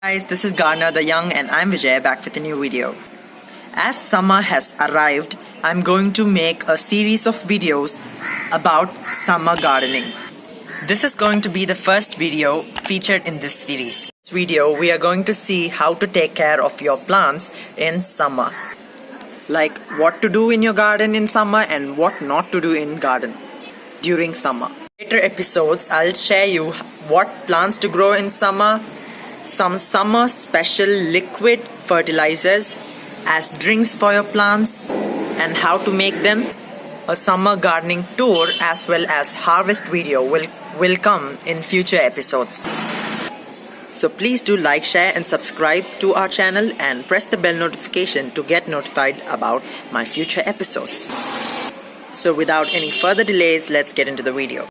Guys, this is Garner the Young and I'm Vijay back with a new video. As summer has arrived, I'm going to make a series of videos about summer gardening. This is going to be the first video featured in this series. In this video, we are going to see how to take care of your plants in summer. Like what to do in your garden in summer and what not to do in garden during summer. Later episodes, I'll share you what plants to grow in summer, some summer special liquid fertilizers as drinks for your plants and how to make them. A summer gardening tour as well as harvest video will come in future episodes. So please do like, share and subscribe to our channel and press the bell notification to get notified about my future episodes. So without any further delays, let's get into the video.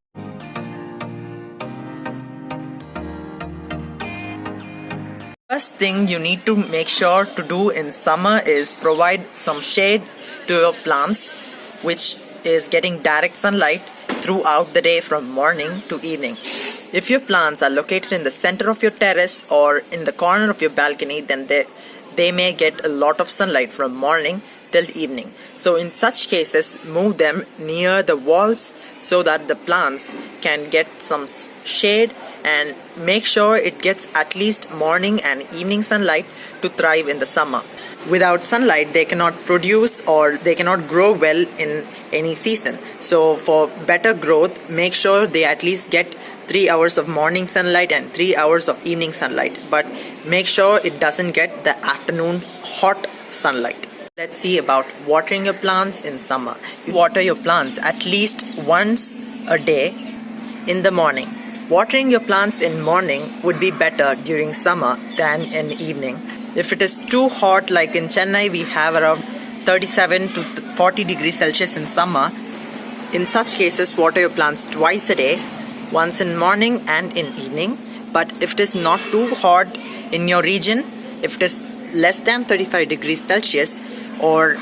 First thing you need to make sure to do in summer is provide some shade to your plants, which is getting direct sunlight throughout the day from morning to evening. If your plants are located in the center of your terrace or in the corner of your balcony, then they may get a lot of sunlight from morning till evening. So in such cases, move them near the walls so that the plants can get some shade, and make sure it gets at least morning and evening sunlight to thrive in the summer. Without sunlight, they cannot produce or they cannot grow well in any season. So for better growth, make sure they at least get 3 hours of morning sunlight and 3 hours of evening sunlight, but make sure it doesn't get the afternoon hot sunlight. Let's see about watering your plants in summer. You water your plants at least once a day in the morning. Watering your plants in morning would be better during summer than in evening. If it is too hot, like in Chennai we have around 37 to 40 degrees Celsius in summer, in such cases water your plants twice a day, once in morning and in evening. But if it is not too hot in your region, if it is less than 35 degrees Celsius, or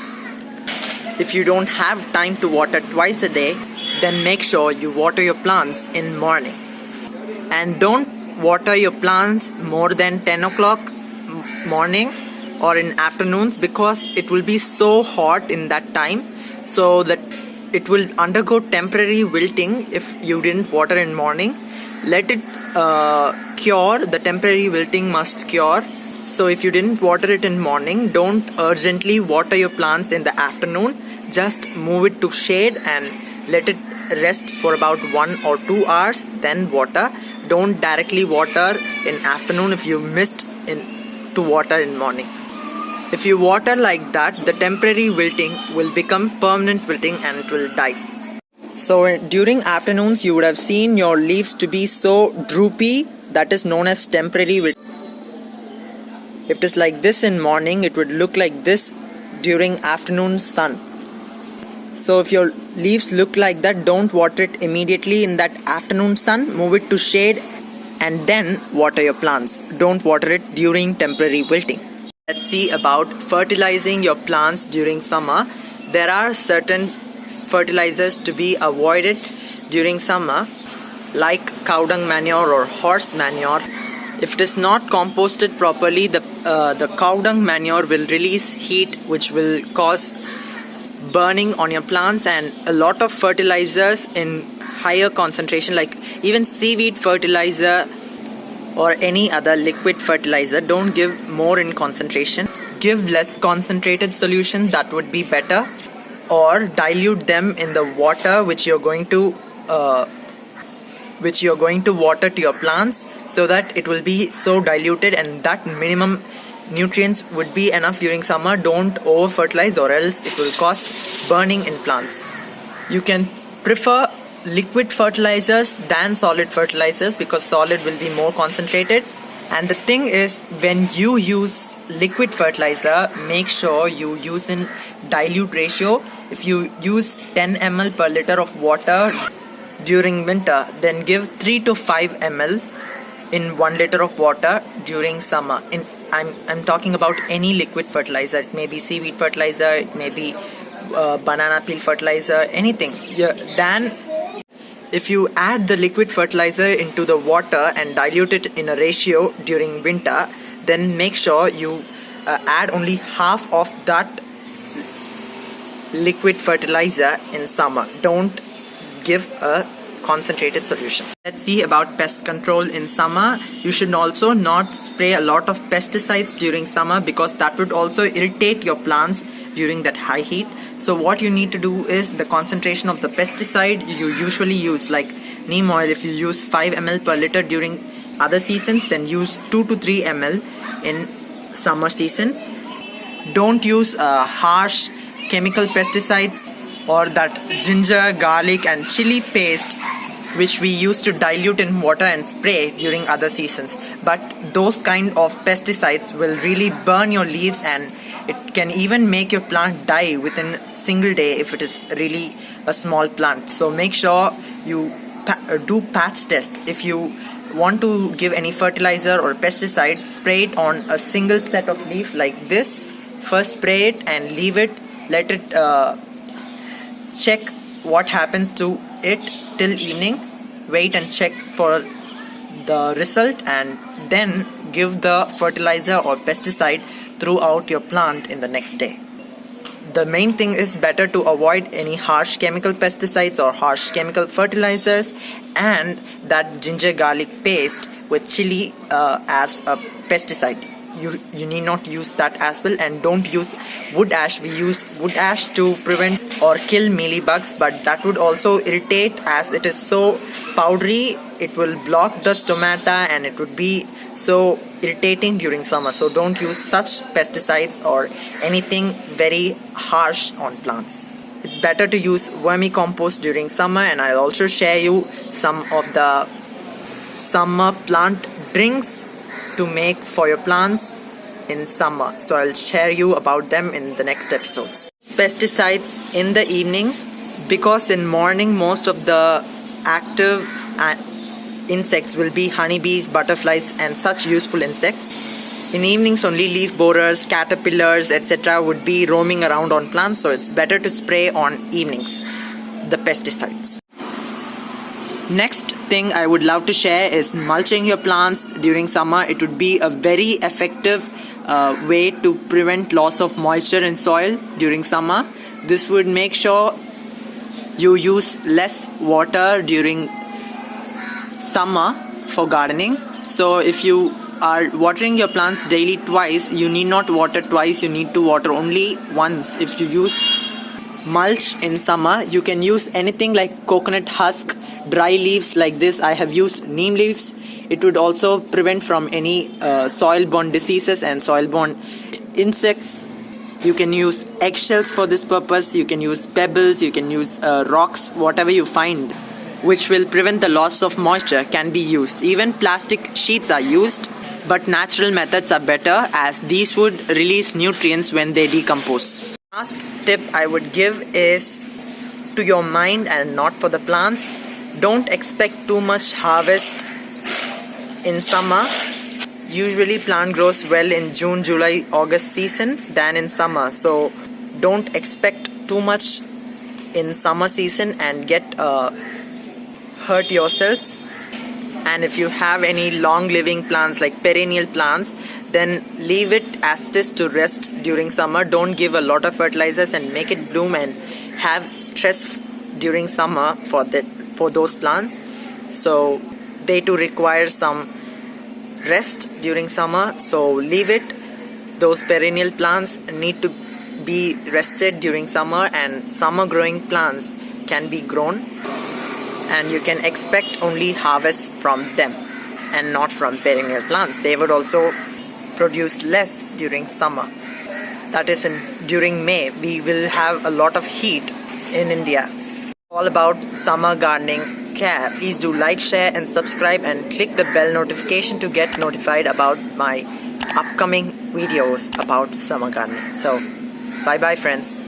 if you don't have time to water twice a day, then make sure you water your plants in morning. And don't water your plants more than 10 o'clock morning or in afternoons, because it will be so hot in that time, so that it will undergo temporary wilting if you didn't water in morning. Let it cure. The temporary wilting must cure. So if you didn't water it in morning, don't urgently water your plants in the afternoon. Just move it to shade and let it rest for about 1 or 2 hours, then water. Don't directly water in afternoon if you missed to water in morning. If you water like that, the temporary wilting will become permanent wilting and it will die. So during afternoons, you would have seen your leaves to be so droopy. That is known as temporary wilting. If it is like this in morning, it would look like this during afternoon sun. So if your leaves look like that, don't water it immediately in that afternoon sun. Move it to shade and then water your plants. Don't water it during temporary wilting. Let's see about fertilizing your plants during summer. There are certain fertilizers to be avoided during summer, like cow dung manure or horse manure. If it is not composted properly, the cow dung manure will release heat, which will cause burning on your plants. And a lot of fertilizers in higher concentration, like even seaweed fertilizer or any other liquid fertilizer, don't give more in concentration. Give less concentrated solution, that would be better, or dilute them in the water which you're going to water to your plants, so that it will be so diluted and that minimum nutrients would be enough during summer. Don't over fertilize or else it will cause burning in plants. You can prefer liquid fertilizers than solid fertilizers, because solid will be more concentrated. And the thing is, when you use liquid fertilizer, make sure you use in dilute ratio. If you use 10 ml per liter of water during winter, then give 3 to 5 ml in 1 liter of water during summer. I'm talking about any liquid fertilizer. It may be seaweed fertilizer, it may be banana peel fertilizer, anything. Then if you add the liquid fertilizer into the water and dilute it in a ratio during winter, then make sure you add only half of that liquid fertilizer in summer. Don't give a concentrated solution. Let's see about pest control in summer. You should also not spray a lot of pesticides during summer because that would also irritate your plants during that high heat. So what you need to do is the concentration of the pesticide you usually use, like neem oil, if you use 5 ml per liter during other seasons, then use 2 to 3 ml in summer season. Don't use harsh chemical pesticides or that ginger, garlic and chili paste which we used to dilute in water and spray during other seasons. But those kind of pesticides will really burn your leaves, and it can even make your plant die within a single day if it is really a small plant. So make sure you do patch test. If you want to give any fertilizer or pesticide, spray it on a single set of leaf like this. First spray it and leave it, let it check what happens to it till evening. Wait and check for the result, and then give the fertilizer or pesticide throughout your plant in the next day. The main thing is better to avoid any harsh chemical pesticides or harsh chemical fertilizers, and that ginger garlic paste with chili as a pesticide. You need not use that as well. And don't use wood ash. We use wood ash to prevent or kill mealybugs, but that would also irritate as it is so powdery. It will block the stomata and it would be so irritating during summer. So don't use such pesticides or anything very harsh on plants. It's better to use vermicompost during summer, and I'll also share you some of the summer plant drinks to make for your plants in summer. So I'll share you about them in the next episodes. Pesticides in the evening, because in morning most of the active insects will be honeybees, butterflies and such useful insects. In evenings only leaf borers, caterpillars etc. would be roaming around on plants, so it's better to spray on evenings the pesticides. Next thing I would love to share is mulching your plants during summer. It would be a very effective way to prevent loss of moisture in soil during summer. This would make sure you use less water during summer for gardening. So if you are watering your plants daily twice, you need not water twice, you need to water only once. If you use mulch in summer, you can use anything like coconut husk, dry leaves like this. I have used neem leaves. It would also prevent from any soil-borne diseases and soil-borne insects. You can use eggshells for this purpose. You can use pebbles, you can use rocks, whatever you find which will prevent the loss of moisture can be used. Even plastic sheets are used, but natural methods are better as these would release nutrients when they decompose. Last tip I would give is to your mind and not for the plants. Don't expect too much harvest in summer. Usually plant grows well in June, July, August season than in summer. So don't expect too much in summer season and get hurt yourselves. And if you have any long living plants like perennial plants, then leave it as it is to rest during summer. Don't give a lot of fertilizers and make it bloom and have stress during summer for those plants. So they too require some rest during summer, so leave it. Those perennial plants need to be rested during summer, and summer growing plants can be grown and you can expect only harvest from them and not from perennial plants. They would also produce less during summer. That is during May. We will have a lot of heat in India. All about summer gardening care. Please do like, share and subscribe and click the bell notification to get notified about my upcoming videos about summer gardening. So bye bye friends.